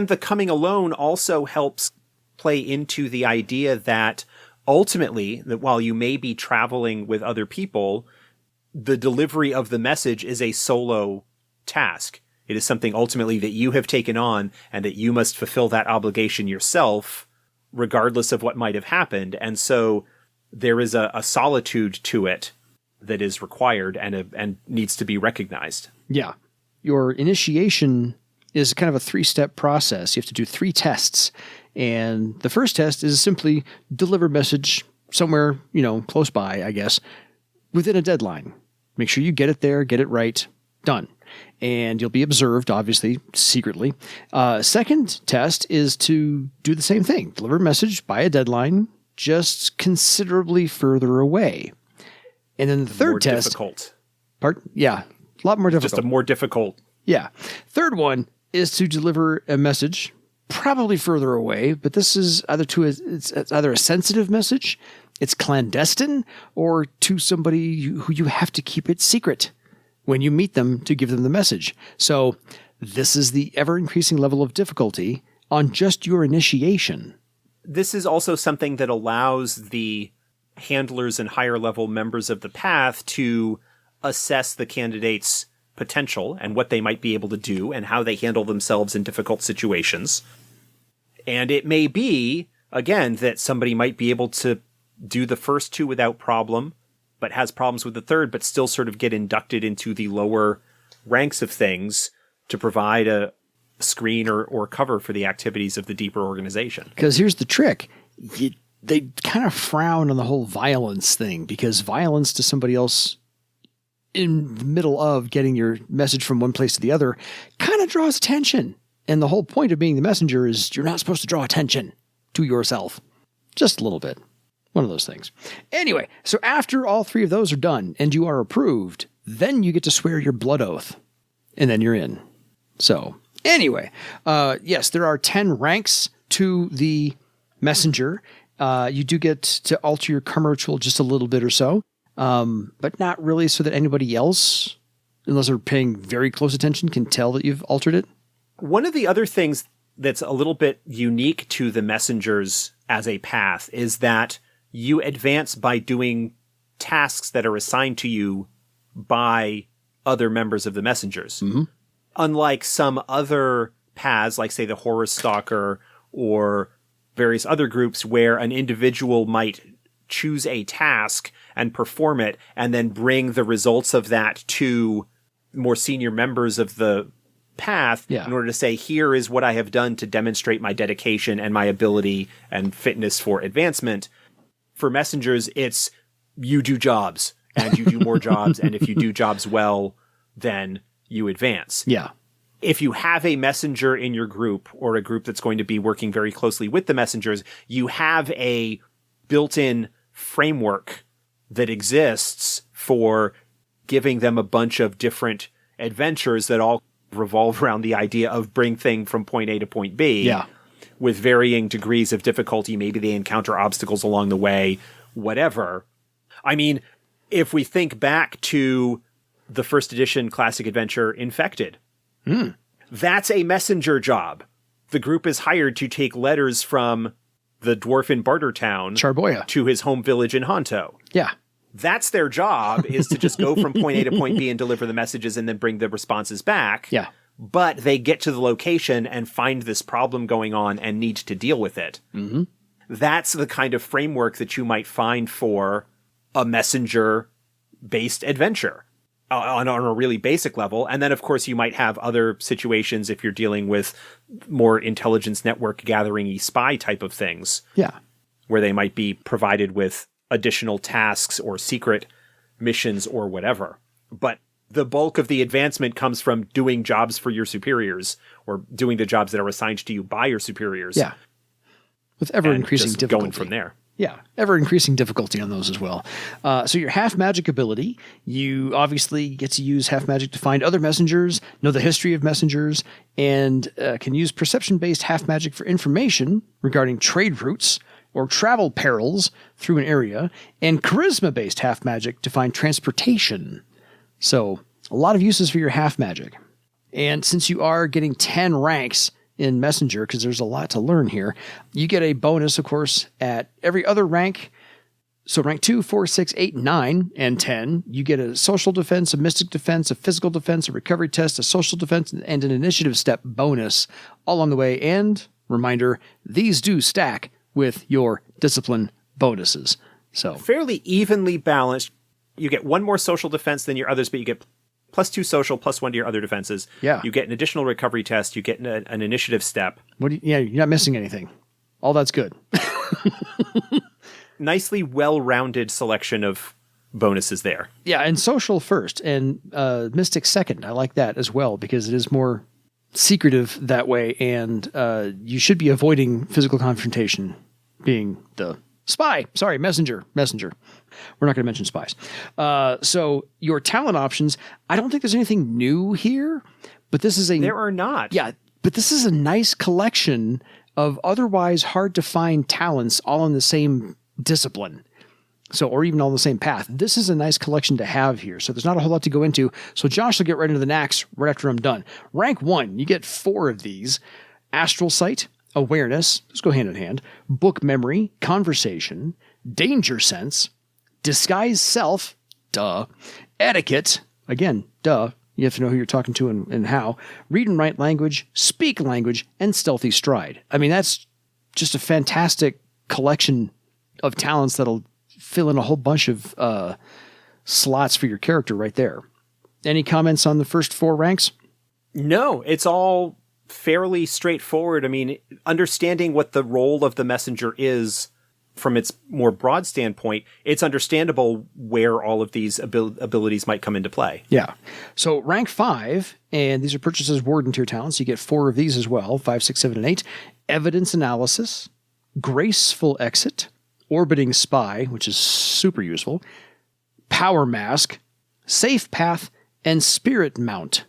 the coming alone also helps play into the idea that ultimately, that while you may be traveling with other people, the delivery of the message is a solo task. It is something ultimately that you have taken on and that you must fulfill that obligation yourself, regardless of what might have happened. And so there is a solitude to it that is required and needs to be recognized. Yeah. Your initiation is kind of a 3-step process. You have to do 3 tests. And the first test is simply deliver message somewhere, close by, I guess, within a deadline. Make sure you get it there, get it right, done. And you'll be observed, obviously, secretly. Second test is to do the same thing. Deliver a message by a deadline, just considerably further away. And then the third test... difficult. Yeah, a lot more difficult. Just a more difficult... Yeah. Third one is to deliver a message, probably further away, but this is it's either a sensitive message, it's clandestine, or to somebody who you have to keep it secret when you meet them to give them the message. So this is the ever-increasing level of difficulty on just your initiation. This is also something that allows the handlers and higher-level members of the path to assess the candidate's potential and what they might be able to do and how they handle themselves in difficult situations. And it may be, again, that somebody might be able to do the first 2 without problem, but has problems with the third, but still sort of get inducted into the lower ranks of things to provide a screen or cover for the activities of the deeper organization. Because here's the trick. They kind of frown on the whole violence thing, because violence to somebody else in the middle of getting your message from one place to the other kind of draws attention. And the whole point of being the messenger is you're not supposed to draw attention to yourself. Just a little bit. One of those things. Anyway, so after all 3 of those are done and you are approved, then you get to swear your blood oath. And then you're in. So anyway, yes, there are 10 ranks to the messenger. You do get to alter your karma ritual just a little bit or so, but not really so that anybody else, unless they're paying very close attention, can tell that you've altered it. One of the other things that's a little bit unique to the messengers as a path is that you advance by doing tasks that are assigned to you by other members of the messengers. Mm-hmm. Unlike some other paths, like say the Horror Stalker or various other groups where an individual might choose a task and perform it and then bring the results of that to more senior members of the path in order to say, here is what I have done to demonstrate my dedication and my ability and fitness for advancement. For messengers, it's you do jobs and you do more jobs. And if you do jobs well, then you advance. Yeah. If you have a messenger in your group or a group that's going to be working very closely with the messengers, you have a built-in framework that exists for giving them a bunch of different adventures that all revolve around the idea of bring thing from point A to point B. Yeah. With varying degrees of difficulty. Maybe they encounter obstacles along the way, whatever. I mean, if we think back to the first edition classic adventure Infected, that's a messenger job. The group is hired to take letters from the dwarf in Barter Town Charboya to his home village in Honto. Yeah. That's their job, is to just go from point A to point B and deliver the messages and then bring the responses back. Yeah. But they get to the location and find this problem going on and need to deal with it. Mm-hmm. That's the kind of framework that you might find for a messenger-based adventure on a really basic level. And then, of course, you might have other situations if you're dealing with more intelligence network gathering-y spy type of things. Yeah. Where they might be provided with additional tasks or secret missions or whatever. But the bulk of the advancement comes from doing jobs for your superiors or doing the jobs that are assigned to you by your superiors. Yeah. With ever-increasing difficulty. Going from there. Yeah, ever-increasing difficulty on those as well. So your half magic ability, you obviously get to use half magic to find other messengers, know the history of messengers, and can use perception-based half magic for information regarding trade routes or travel perils through an area, and charisma-based half magic to find transportation. So a lot of uses for your half magic. And since you are getting 10 ranks in Messenger, because there's a lot to learn here, you get a bonus, of course, at every other rank. So rank 2, 4, 6, 8, 9, and 10, you get a social defense, a mystic defense, a physical defense, a recovery test, a social defense, and an initiative step bonus all on the way. And, reminder, these do stack with your discipline bonuses. So fairly evenly balanced. You get one more social defense than your others, but you get +2 social, +1 to your other defenses. Yeah. You get an additional recovery test. You get an initiative step. You're not missing anything. All that's good. Nicely well-rounded selection of bonuses there. Yeah, and social first, and mystic second. I like that as well, because it is more secretive that way, and you should be avoiding physical confrontation, being the spy. Sorry, messenger. We're not going to mention spies. So your talent options, I don't think there's anything new here, but this is There are not. Yeah, but this is a nice collection of otherwise hard to find talents all in the same discipline. So, or even all in the same path. This is a nice collection to have here. So there's not a whole lot to go into. So Josh will get right into the knacks right after I'm done. Rank 1, you get 4 of these. Astral sight, awareness, let's go hand in hand, book memory, conversation, danger sense, disguise self, duh, etiquette, again, duh, you have to know who you're talking to and how, read and write language, speak language, and stealthy stride. I mean, that's just a fantastic collection of talents that'll fill in a whole bunch of slots for your character right there. Any comments on the first 4 ranks? No, it's all fairly straightforward. I mean, understanding what the role of the messenger is from its more broad standpoint, it's understandable where all of these abilities might come into play. Yeah. So rank 5, and these are purchased as Warden tier talents. You get 4 of these as well, 5, 6, 7, and 8. Evidence Analysis, Graceful Exit, Orbiting Spy, which is super useful, Power Mask, Safe Path, and Spirit Mount.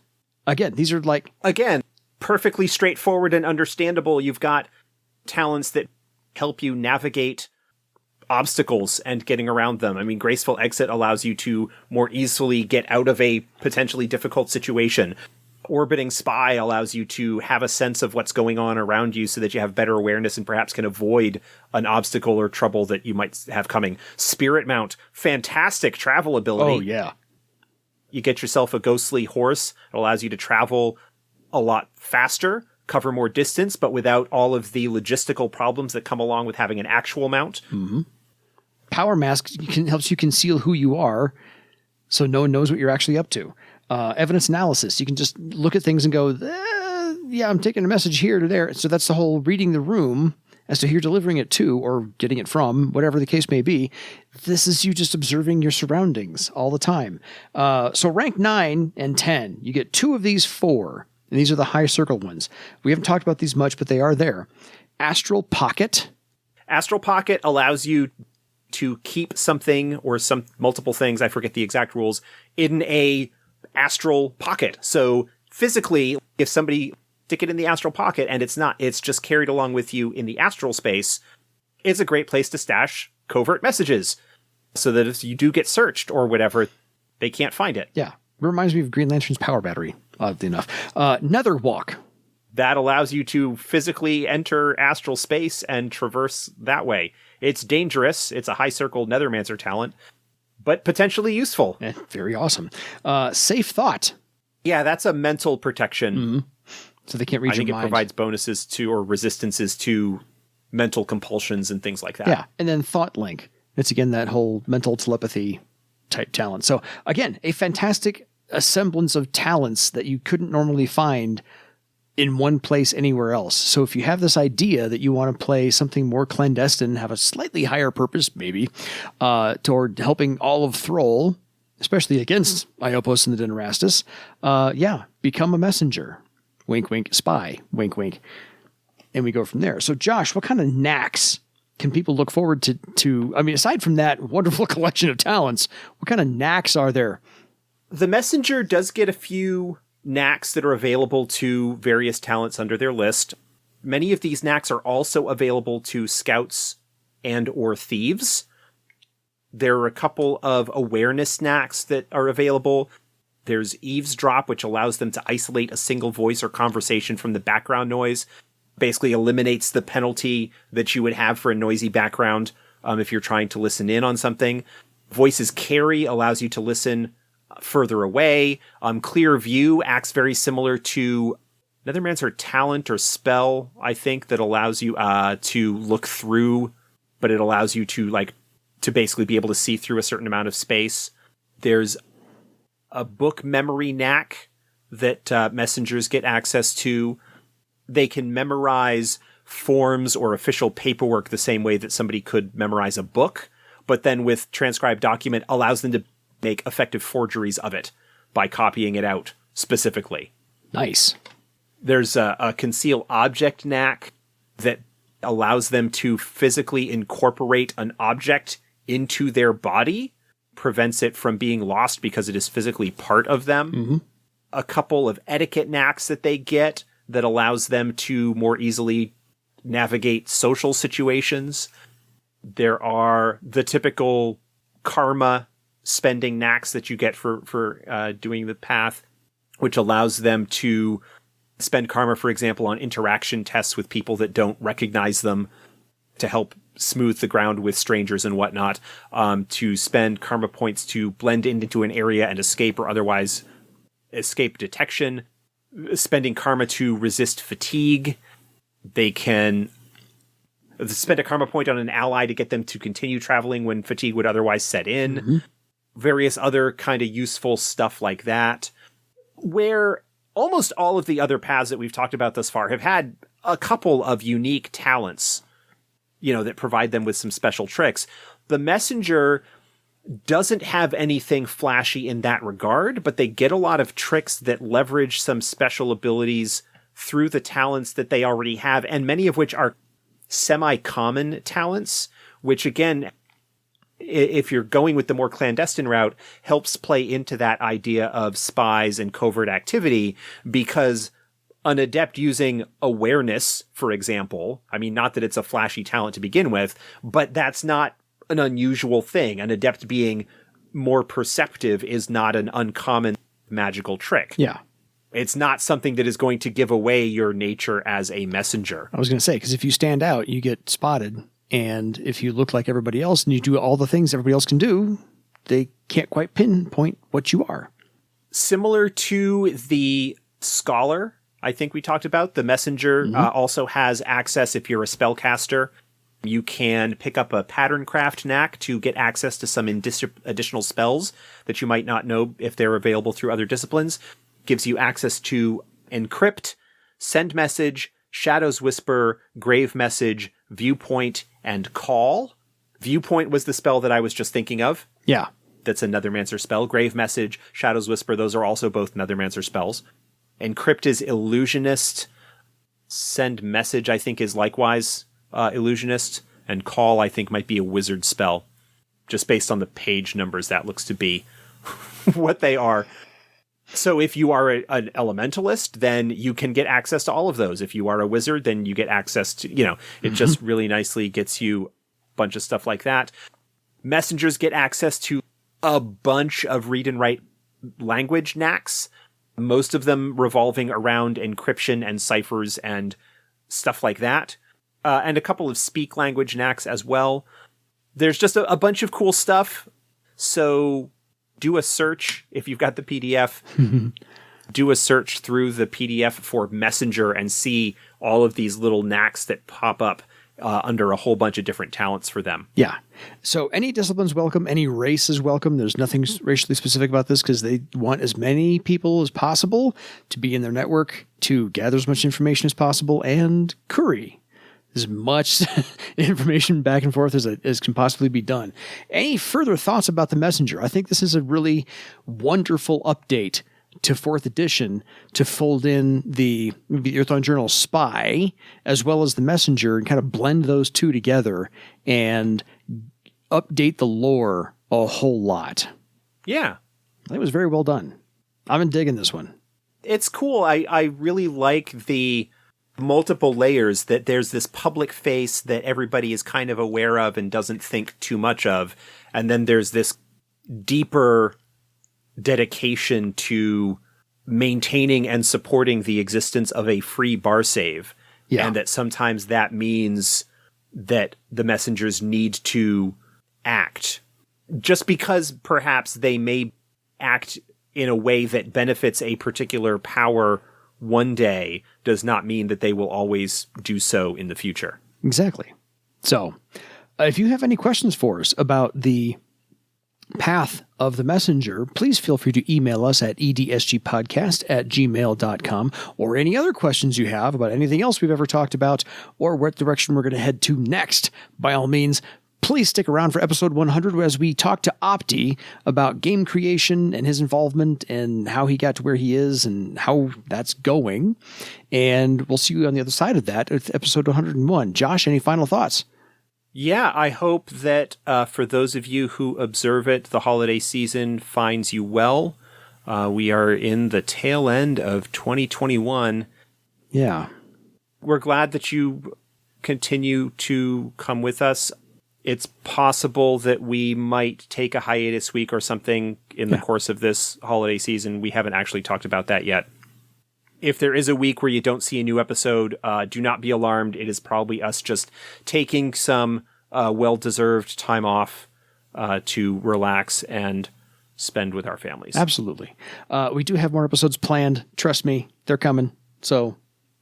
Again, these are like... Again, perfectly straightforward and understandable. You've got talents that help you navigate obstacles and getting around them. I mean, Graceful Exit allows you to more easily get out of a potentially difficult situation. Orbiting Spy allows you to have a sense of what's going on around you so that you have better awareness and perhaps can avoid an obstacle or trouble that you might have coming. Spirit Mount, fantastic travel ability. Oh, yeah. You get yourself a ghostly horse. It allows you to travel a lot faster, cover more distance, but without all of the logistical problems that come along with having an actual mount. Mm-hmm. Power Mask helps you conceal who you are, so no one knows what you're actually up to. Evidence Analysis, you can just look at things and go, yeah, I'm taking a message here to there. So that's the whole reading the room as to who you're delivering it to or getting it from, whatever the case may be. This is you just observing your surroundings all the time. So rank 9 and 10, you get 2 of these 4, and these are the high circle ones. We haven't talked about these much, but they are there. Astral Pocket. Astral Pocket allows you to keep something or some multiple things, I forget the exact rules, in a astral pocket. So physically, if somebody stick it in the astral pocket and it's just carried along with you in the astral space, it's a great place to stash covert messages so that if you do get searched or whatever, they can't find it. Yeah. Reminds me of Green Lantern's power battery, oddly enough. Nether Walk. That allows you to physically enter astral space and traverse that way. It's dangerous. It's a high circle Nethermancer talent, but potentially useful. Very awesome. Safe Thought. Yeah, that's a mental protection. Mm-hmm. So they can't read your mind. I think it provides bonuses to or resistances to mental compulsions and things like that. Yeah, and then Thought Link. It's again that whole mental telepathy type talent. So again, a fantastic assemblance of talents that you couldn't normally find in one place anywhere else. So if you have this idea that you want to play something more clandestine, have a slightly higher purpose, maybe, toward helping all of Thrall, especially against Iopos and the Dinarastus, become a messenger. Wink, wink, spy. Wink, wink. And we go from there. So Josh, what kind of knacks can people look forward to? I mean, aside from that wonderful collection of talents, what kind of knacks are there? The messenger does get a few knacks that are available to various talents under their list. Many of these knacks are also available to scouts and or thieves. There are a couple of awareness knacks that are available. There's eavesdrop, which allows them to isolate a single voice or conversation from the background noise. Basically eliminates the penalty that you would have for a noisy background if you're trying to listen in on something. Voices carry allows you to listen further away. Clear view acts very similar to Nethermancer talent or spell, I think, that allows you to look through, but it allows you to basically be able to see through a certain amount of space. There's a book memory knack that messengers get access to. They can memorize forms or official paperwork the same way that somebody could memorize a book, but then with transcribed document allows them to make effective forgeries of it by copying it out specifically. Nice. There's a conceal object knack that allows them to physically incorporate an object into their body, prevents it from being lost because it is physically part of them. Mm-hmm. A couple of etiquette knacks that they get that allows them to more easily navigate social situations. There are the typical karma spending knacks that you get for doing the path, which allows them to spend karma, for example, on interaction tests with people that don't recognize them to help smooth the ground with strangers and whatnot, to spend karma points to blend into an area and escape or otherwise escape detection, spending karma to resist fatigue. They can spend a karma point on an ally to get them to continue traveling when fatigue would otherwise set in. Mm-hmm. Various other kind of useful stuff like that, where almost all of the other paths that we've talked about thus far have had a couple of unique talents. that provide them with some special tricks. The messenger doesn't have anything flashy in that regard, but they get a lot of tricks that leverage some special abilities through the talents that they already have, and many of which are semi-common talents, which again, if you're going with the more clandestine route, helps play into that idea of spies and covert activity, because an adept using awareness, for example, I mean, not that it's a flashy talent to begin with, but that's not an unusual thing. An adept being more perceptive is not an uncommon magical trick. Yeah. It's not something that is going to give away your nature as a messenger. I was going to say, because if you stand out, you get spotted. And if you look like everybody else and you do all the things everybody else can do, they can't quite pinpoint what you are. Similar to the scholar, I think we talked about, the messenger also has access if you're a spellcaster. You can pick up a pattern craft knack to get access to some additional spells that you might not know if they're available through other disciplines. Gives you access to encrypt, send message, Shadow's Whisper, Grave Message, Viewpoint, and Call. Viewpoint was the spell that I was just thinking of. Yeah. That's a Nethermancer spell. Grave Message, Shadow's Whisper, those are also both Nethermancer spells. Encrypt is Illusionist. Send Message, I think, is likewise Illusionist. And Call, I think, might be a wizard spell. Just based on the page numbers, that looks to be what they are. So if you are an elementalist, then you can get access to all of those. If you are a wizard, then you get access to, it just really nicely gets you a bunch of stuff like that. Messengers get access to a bunch of read and write language knacks, most of them revolving around encryption and ciphers and stuff like that. And a couple of speak language knacks as well. There's just a bunch of cool stuff. So do a search if you've got the PDF. Do a search through the PDF for Messenger and see all of these little knacks that pop up under a whole bunch of different talents for them. Yeah. So any discipline's welcome. Any race is welcome. There's nothing racially specific about this because they want as many people as possible to be in their network, to gather as much information as possible, and curry as much information back and forth as can possibly be done. Any further thoughts about the Messenger? I think this is a really wonderful update to 4th edition to fold in the Earthdawn Journal Spy as well as the Messenger and kind of blend those two together and update the lore a whole lot. Yeah. It was very well done. I've been digging this one. It's cool. I really like the multiple layers, that there's this public face that everybody is kind of aware of and doesn't think too much of. And then there's this deeper dedication to maintaining and supporting the existence of a free Barsaive. Yeah. And that sometimes that means that the messengers need to act. Just because perhaps they may act in a way that benefits a particular power one day does not mean that they will always do so in the future. Exactly. So, if you have any questions for us about the path of the Messenger, please feel free to email us at edsgpodcast@gmail.com, or any other questions you have about anything else we've ever talked about or what direction we're going to head to next. By all means, please stick around for episode 100 as we talk to Opti about game creation and his involvement and how he got to where he is and how that's going. And we'll see you on the other side of that at episode 101. Josh, any final thoughts? Yeah, I hope that for those of you who observe it, the holiday season finds you well. We are in the tail end of 2021. Yeah. We're glad that you continue to come with us. It's possible that we might take a hiatus week or something in the course of this holiday season. We haven't actually talked about that yet. If there is a week where you don't see a new episode, do not be alarmed. It is probably us just taking some well-deserved time off to relax and spend with our families. Absolutely. We do have more episodes planned. Trust me, they're coming. So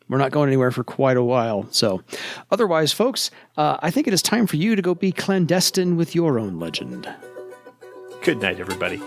we're not going anywhere for quite a while. So otherwise, folks, I think it is time for you to go be clandestine with your own legend. Good night, everybody.